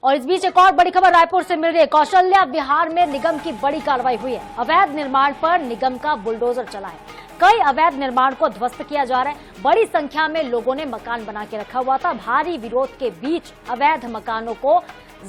और इस बीच एक और बड़ी खबर रायपुर से मिल रही है। कौशल्या विहार में निगम की बड़ी कार्रवाई हुई है। अवैध निर्माण पर निगम का बुलडोजर चला है। कई अवैध निर्माण को ध्वस्त किया जा रहा है। बड़ी संख्या में लोगों ने मकान बना के रखा हुआ था। भारी विरोध के बीच अवैध मकानों को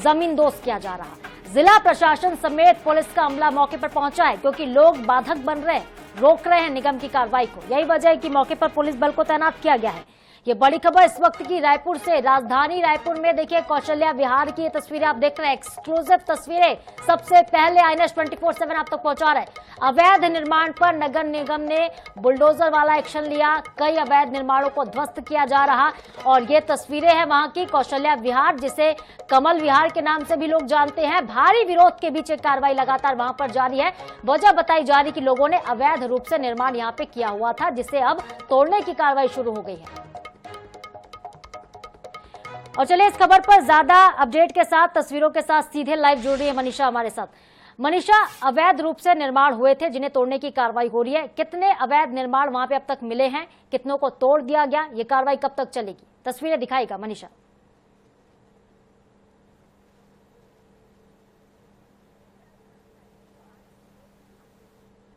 जमींदोज किया जा रहा है। जिला प्रशासन समेत पुलिस का अमला मौके पर पहुंचा है, क्योंकि लोग बाधक बन रहे हैं, रोक रहे हैं निगम की कार्रवाई को। यही वजह है कि मौके पर पुलिस बल को तैनात किया गया है। ये बड़ी खबर इस वक्त की रायपुर से। राजधानी रायपुर में देखिए कौशल्या विहार की ये तस्वीरें आप देख रहे हैं। एक्सक्लूसिव तस्वीरें सबसे पहले INS 24/7 आप तक पहुंचा रहे हैं। अवैध निर्माण पर नगर निगम ने बुलडोजर वाला एक्शन लिया। कई अवैध निर्माणों को ध्वस्त किया जा रहा और ये तस्वीरें हैं वहां की कौशल्या विहार, जिसे कमल विहार के नाम से भी लोग जानते हैं। भारी विरोध के बीच एक कार्रवाई लगातार वहां पर जारी है। वजह बताई जा रही कि लोगों ने अवैध रूप से निर्माण यहां पे किया हुआ था, जिसे अब तोड़ने की कार्रवाई शुरू हो गई है। और चलिए इस खबर पर ज्यादा अपडेट के साथ, तस्वीरों के साथ सीधे लाइव जुड़ रही है मनीषा हमारे साथ। मनीषा, अवैध रूप से निर्माण हुए थे जिन्हें तोड़ने की कार्रवाई हो रही है। कितने अवैध निर्माण वहां पे अब तक मिले हैं, कितनों को तोड़ दिया गया, ये कार्रवाई कब तक चलेगी? तस्वीरें दिखाएगा मनीषा।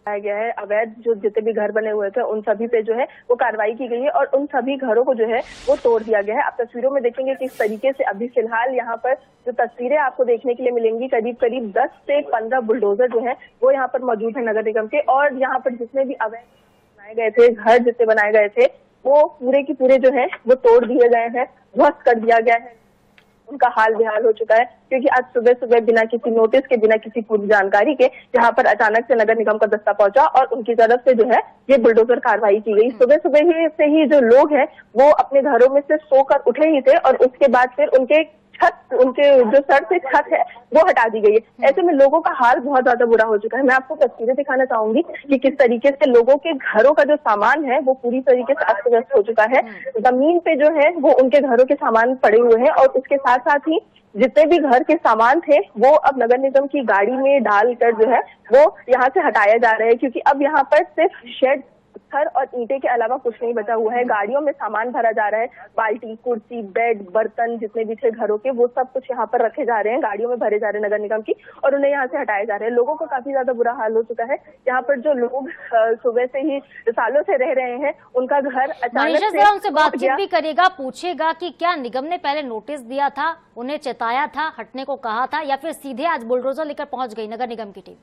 गया है। अवैध जो जितने भी घर बने हुए थे उन सभी पे जो है वो कार्रवाई की गई है और उन सभी घरों को जो है वो तोड़ दिया गया है। आप तस्वीरों में देखेंगे किस तरीके से अभी फिलहाल यहाँ पर जो तस्वीरें आपको देखने के लिए मिलेंगी, करीब करीब 10 से 15 बुलडोजर जो है वो यहाँ पर मौजूद है नगर निगम के। और यहाँ पर जितने भी अवैध बनाए गए थे, घर जितने बनाए गए थे, वो पूरे की पूरे जो है वो तोड़ दिए गए हैं, ध्वस्त कर दिया गया है। उनका हाल बेहाल हो चुका है, क्योंकि आज सुबह सुबह बिना किसी नोटिस के, बिना किसी पूरी जानकारी के यहाँ पर अचानक से नगर निगम का दस्ता पहुंचा और उनकी तरफ से जो है ये बुलडोजर कार्रवाई की गई। सुबह सुबह से ही जो लोग हैं वो अपने घरों में से सोकर उठे ही थे और उसके बाद फिर उनके जो सर से छत है वो हटा दी गई है। ऐसे में लोगों का हाल बहुत ज्यादा बुरा हो चुका है। मैं आपको तस्वीरें दिखाना चाहूंगी कि किस तरीके से लोगों के घरों का जो सामान है वो पूरी तरीके से अस्त व्यस्त हो चुका है। जमीन पे जो है वो उनके घरों के सामान पड़े हुए हैं और उसके साथ साथ ही जितने भी घर के सामान थे वो अब नगर निगम की गाड़ी में डालकर जो है वो यहाँ से हटाया जा रहा है, क्योंकि अब यहाँ पर सिर्फ शेड, पत्थर और ईंटे के अलावा कुछ नहीं बचा हुआ है। गाड़ियों में सामान भरा जा रहा है, बाल्टी, कुर्सी, बेड, बर्तन जितने भी थे घरों के वो सब कुछ यहाँ पर रखे जा रहे हैं, गाड़ियों में भरे जा रहे हैं नगर निगम की, और उन्हें यहाँ से हटाए जा रहे हैं। लोगों को काफी ज्यादा बुरा हाल हो चुका है। यहाँ पर जो लोग सुबह से ही सालों से रह रहे हैं, उनका घर अचानक से उनसे बातचीत भी करेगा, पूछेगा कि क्या निगम ने पहले नोटिस दिया था, उन्हें चेताया था, हटने को कहा था, या फिर सीधे आज बुलडोजर लेकर पहुंच गई नगर निगम की टीम?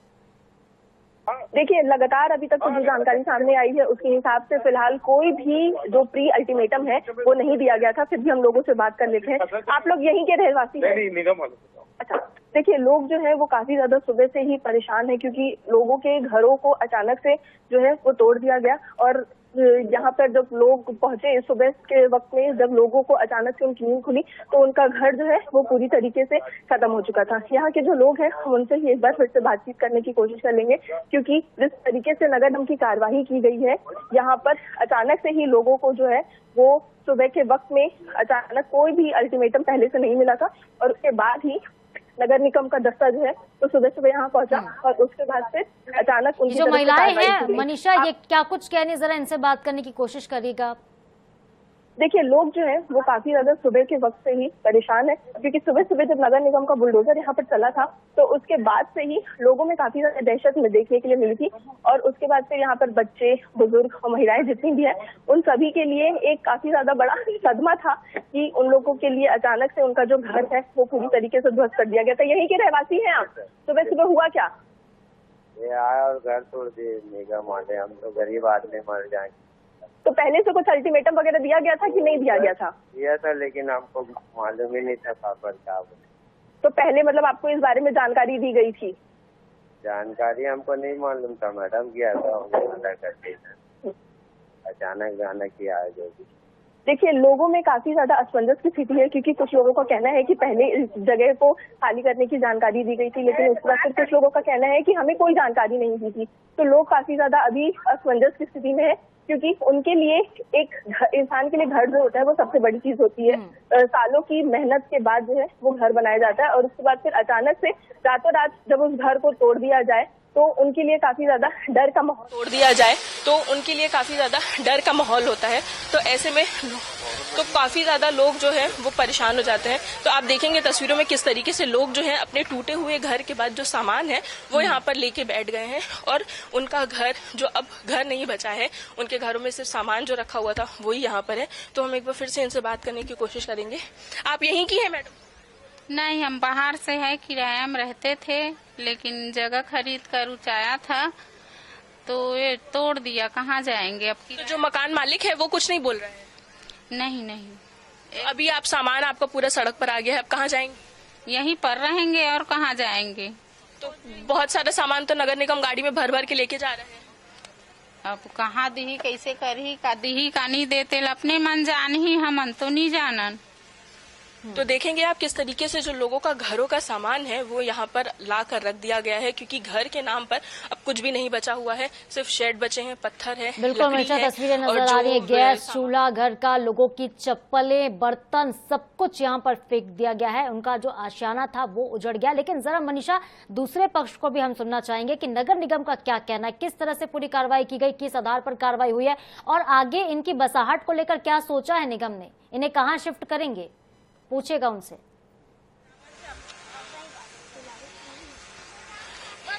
देखिए, लगातार अभी तक तो जो जानकारी सामने आई है उसके हिसाब से फिलहाल कोई भी जो प्री अल्टीमेटम है वो नहीं दिया गया था। फिर भी हम लोगों से बात कर लेते हैं। आप लोग यहीं के रहवासी हैं? नहीं, निगम वाले। अच्छा, देखिए लोग जो है वो काफी ज्यादा सुबह से ही परेशान है, क्योंकि लोगों के घरों को अचानक से जो है वो तोड़ दिया गया। और यहाँ पर जब लोग पहुंचे सुबह के वक्त में, जब लोगों को अचानक से उनकी नींद खुली तो उनका घर जो है वो पूरी तरीके से खत्म हो चुका था। यहाँ के जो लोग हैं हम उनसे ही एक बार फिर से बातचीत करने की कोशिश कर लेंगे, क्योंकि जिस तरीके से नगर निगम की कार्रवाई की गई है यहाँ पर अचानक से ही लोगों को जो है वो सुबह के वक्त में अचानक कोई भी अल्टीमेटम पहले से नहीं मिला था और उसके बाद ही नगर निगम का दस्ता जो है तो सुबह सुबह यहाँ पहुंचा और उसके बाद फिर अचानक उनकी जो महिलाएं हैं मनीषा, ये क्या कुछ कहने, जरा इनसे बात करने की कोशिश करिएगा। देखिए लोग जो है वो काफी ज्यादा सुबह के वक्त से ही परेशान है, क्योंकि सुबह सुबह जब नगर निगम का बुलडोजर यहाँ पर चला था तो उसके बाद से ही लोगों में काफी ज्यादा दहशत में देखने के लिए मिली थी। और उसके बाद फिर यहाँ पर बच्चे, बुजुर्ग और महिलाएं जितनी भी है उन सभी के लिए एक काफी ज्यादा बड़ा सदमा था कि उन लोगों के लिए अचानक से उनका जो घर है वो पूरी तरीके से ध्वस्त कर दिया गया था। यहीं के रहवासी हैं आप? सुबह सुबह हुआ क्या? ये आया और घर तोड़ दिए निगम वाले। हम तो गरीब आदमी मर जाएंगे। तो पहले से कुछ अल्टीमेटम वगैरह दिया गया था कि नहीं दिया गया था? दिया था, लेकिन हमको मालूम ही नहीं था पापा क्या बोले। तो पहले मतलब आपको इस बारे में जानकारी दी गई थी? जानकारी हमको नहीं मालूम था मैडम, किया था मना करते अचानक किया है जो भी। देखिए लोगों में काफी ज्यादा असमंजस की स्थिति है, क्योंकि कुछ लोगों का कहना है कि पहले इस जगह को खाली करने की जानकारी दी गई थी, लेकिन उसके बाद फिर कुछ लोगों का कहना है कि हमें कोई जानकारी नहीं दी थी। तो लोग काफी ज्यादा अभी असमंजस की स्थिति में है, क्योंकि उनके लिए एक इंसान के लिए घर जो होता है वो सबसे बड़ी चीज होती है। सालों की मेहनत के बाद जो है वो घर बनाया जाता है और उसके बाद फिर अचानक से रातों रात जब उस घर को तोड़ दिया जाए तो उनके लिए काफी ज्यादा डर का माहौल तोड़ दिया जाए तो उनके लिए काफी ज्यादा डर का माहौल होता है। तो ऐसे में तो काफी ज्यादा लोग जो है वो परेशान हो जाते हैं। तो आप देखेंगे तस्वीरों में किस तरीके से लोग जो है अपने टूटे हुए घर के बाद जो सामान है वो यहाँ पर लेके बैठ गए हैं और उनका घर जो अब घर नहीं बचा है, उनके घरों में सिर्फ सामान जो रखा हुआ था वही यहाँ पर है। तो हम एक बार फिर से इनसे बात करने की कोशिश करेंगे। आप यहीं की है मैडम? नहीं, हम बाहर से है, किराया में रहते थे, लेकिन जगह खरीद कर उचाया था तो ये तोड़ दिया। कहाँ जाएंगे अब? तो जो मकान मालिक है वो कुछ नहीं बोल रहे हैं? नहीं। अभी आप सामान आपका पूरा सड़क पर आ गया है, अब कहाँ जाएंगे? यहीं पर रहेंगे और कहाँ जाएंगे। तो बहुत सारा सामान तो नगर निगम गाड़ी में भर भर के लेके जा रहे हैं। अब कहाँ दी, कैसे करी, का दी का नहीं देते, अपने मन जान ही, हम तो नहीं जानन। तो देखेंगे आप किस तरीके से जो लोगों का घरों का सामान है वो यहाँ पर ला कर रख दिया गया है, क्योंकि घर के नाम पर अब कुछ भी नहीं बचा हुआ है, सिर्फ शेड बचे हैं, पत्थर है, बिल्कुल मनीषा, तस्वीरें नजर आ रही है। गैस चूल्हा, घर का, लोगों की चप्पलें, बर्तन, सब कुछ यहाँ पर फेंक दिया गया है। उनका जो आशियाना था वो उजड़ गया। लेकिन जरा मनीषा, दूसरे पक्ष को भी हम सुनना चाहेंगे कि नगर निगम का क्या कहना है, किस तरह से पूरी कार्रवाई की गई, किस आधार पर कार्रवाई हुई है और आगे इनकी बसाहट को लेकर क्या सोचा है निगम ने, इन्हें कहाँ शिफ्ट करेंगे, पूछेगा उनसे।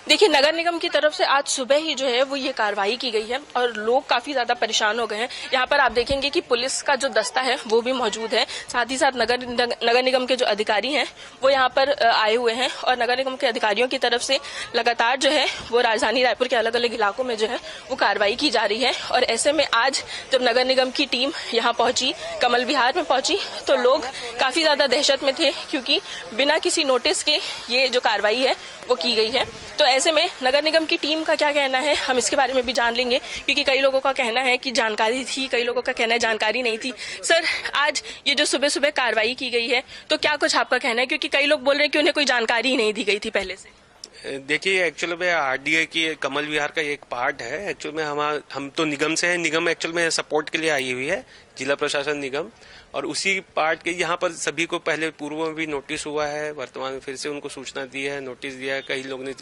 देखिए, नगर निगम की तरफ से आज सुबह ही जो है वो ये कार्रवाई की गई है और लोग काफी ज्यादा परेशान हो गए हैं। यहाँ पर आप देखेंगे कि पुलिस का जो दस्ता है वो भी मौजूद है, साथ ही साथ नगर निगम के जो अधिकारी हैं वो यहाँ पर आए हुए हैं और नगर निगम के अधिकारियों की तरफ से लगातार जो है वो राजधानी रायपुर के अलग अलग इलाकों में जो है वो कार्रवाई की जा रही है। और ऐसे में आज जब नगर निगम की टीम यहाँ पहुंची, कमल विहार में पहुंची, तो लोग काफी ज्यादा दहशत में थे, क्योंकि बिना किसी नोटिस के ये जो कार्रवाई है वो की गई है। तो ऐसे में नगर निगम की टीम का क्या कहना है हम इसके बारे में भी जान लेंगे, क्योंकि कई लोगों का कहना है कि जानकारी थी, कई लोगों का कहना है जानकारी नहीं थी। सर, आज ये जो सुबह सुबह कार्रवाई की गई है तो क्या कुछ आपका कहना है, क्योंकि कई लोग बोल रहे हैं कि उन्हें कोई जानकारी ही नहीं दी गई थी पहले से? देखिए, एक्चुअल में आरडीए की कमल विहार का एक पार्ट है। एक्चुअल में हम तो निगम से है, निगम एक्चुअल में सपोर्ट के लिए आई हुई है, जिला प्रशासन निगम, और उसी पार्ट के यहाँ पर सभी को पहले पूर्व में भी नोटिस हुआ है, वर्तमान में फिर से उनको सूचना दी है, नोटिस दिया है। कई लोग ने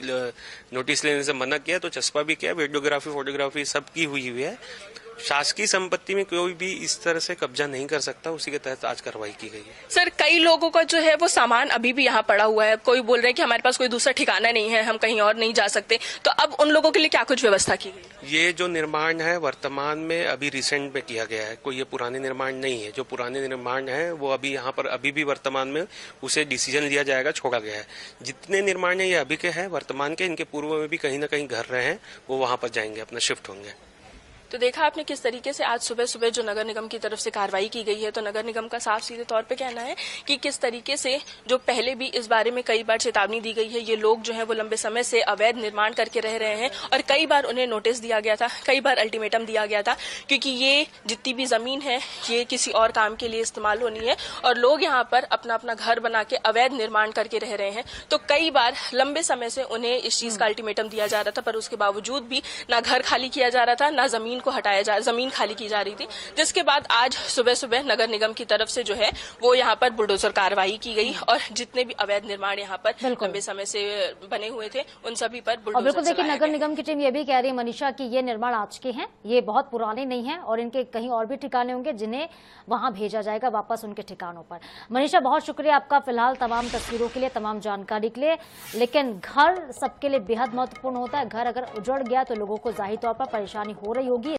नोटिस लेने से मना किया तो चस्पा भी किया, वीडियोग्राफी, फोटोग्राफी सब की हुई है। शासकीय संपत्ति में कोई भी इस तरह से कब्जा नहीं कर सकता, उसी के तहत आज कार्रवाई की गई है। सर, कई लोगों का जो है वो सामान अभी भी यहाँ पड़ा हुआ है, कोई बोल रहे हैं कि हमारे पास कोई दूसरा ठिकाना नहीं है, हम कहीं और नहीं जा सकते, तो अब उन लोगों के लिए क्या कुछ व्यवस्था की गई? ये जो निर्माण है वर्तमान में अभी रिसेंट में किया गया है, कोई ये पुराने निर्माण नहीं है। जो पुराने निर्माण है वो अभी यहाँ पर अभी भी वर्तमान में उसे डिसीजन लिया जाएगा, छोड़ा गया है। जितने निर्माण है ये अभी के हैं वर्तमान के, इनके पूर्व में भी कहीं ना कहीं घर रहे हैं, वो वहां पर जाएंगे, अपना शिफ्ट होंगे। तो देखा आपने किस तरीके से आज सुबह सुबह जो नगर निगम की तरफ से कार्रवाई की गई है। तो नगर निगम का साफ सीधे तौर पे कहना है कि किस तरीके से जो पहले भी इस बारे में कई बार चेतावनी दी गई है, ये लोग जो है वो लंबे समय से अवैध निर्माण करके रह रहे हैं और कई बार उन्हें नोटिस दिया गया था, कई बार अल्टीमेटम दिया गया था, क्योंकि ये जितनी भी जमीन है ये किसी और काम के लिए इस्तेमाल होनी है और लोग यहाँ पर अपना अपना घर बना के अवैध निर्माण करके रह रहे हैं। तो कई बार लंबे समय से उन्हें इस चीज का अल्टीमेटम दिया जा रहा था, पर उसके बावजूद भी ना घर खाली किया जा रहा था, ना जमीन को जमीन खाली की जा रही थी, जिसके बाद आज सुबह सुबह नगर निगम की तरफ से जो है वो यहाँ पर बुलडोजर कार्रवाई की गई और जितने भी अवैध निर्माण यहाँ पर लंबे समय से बने हुए थे उन सभी पर बुलडोजर। बिल्कुल, देखिए नगर निगम की टीम ये भी कह रही है मनीषा कि ये निर्माण आज के हैं, ये बहुत पुराने नहीं हैं और इनके कहीं और भी ठिकाने होंगे जिन्हें वहां भेजा जाएगा वापस उनके ठिकानों पर। मनीषा, बहुत शुक्रिया आपका फिलहाल तमाम तस्वीरों के लिए, तमाम जानकारी के लिए। लेकिन घर सबके लिए बेहद महत्वपूर्ण होता है, घर अगर उजड़ गया तो लोगों को जाहिर तौर पर परेशानी हो रही होगी।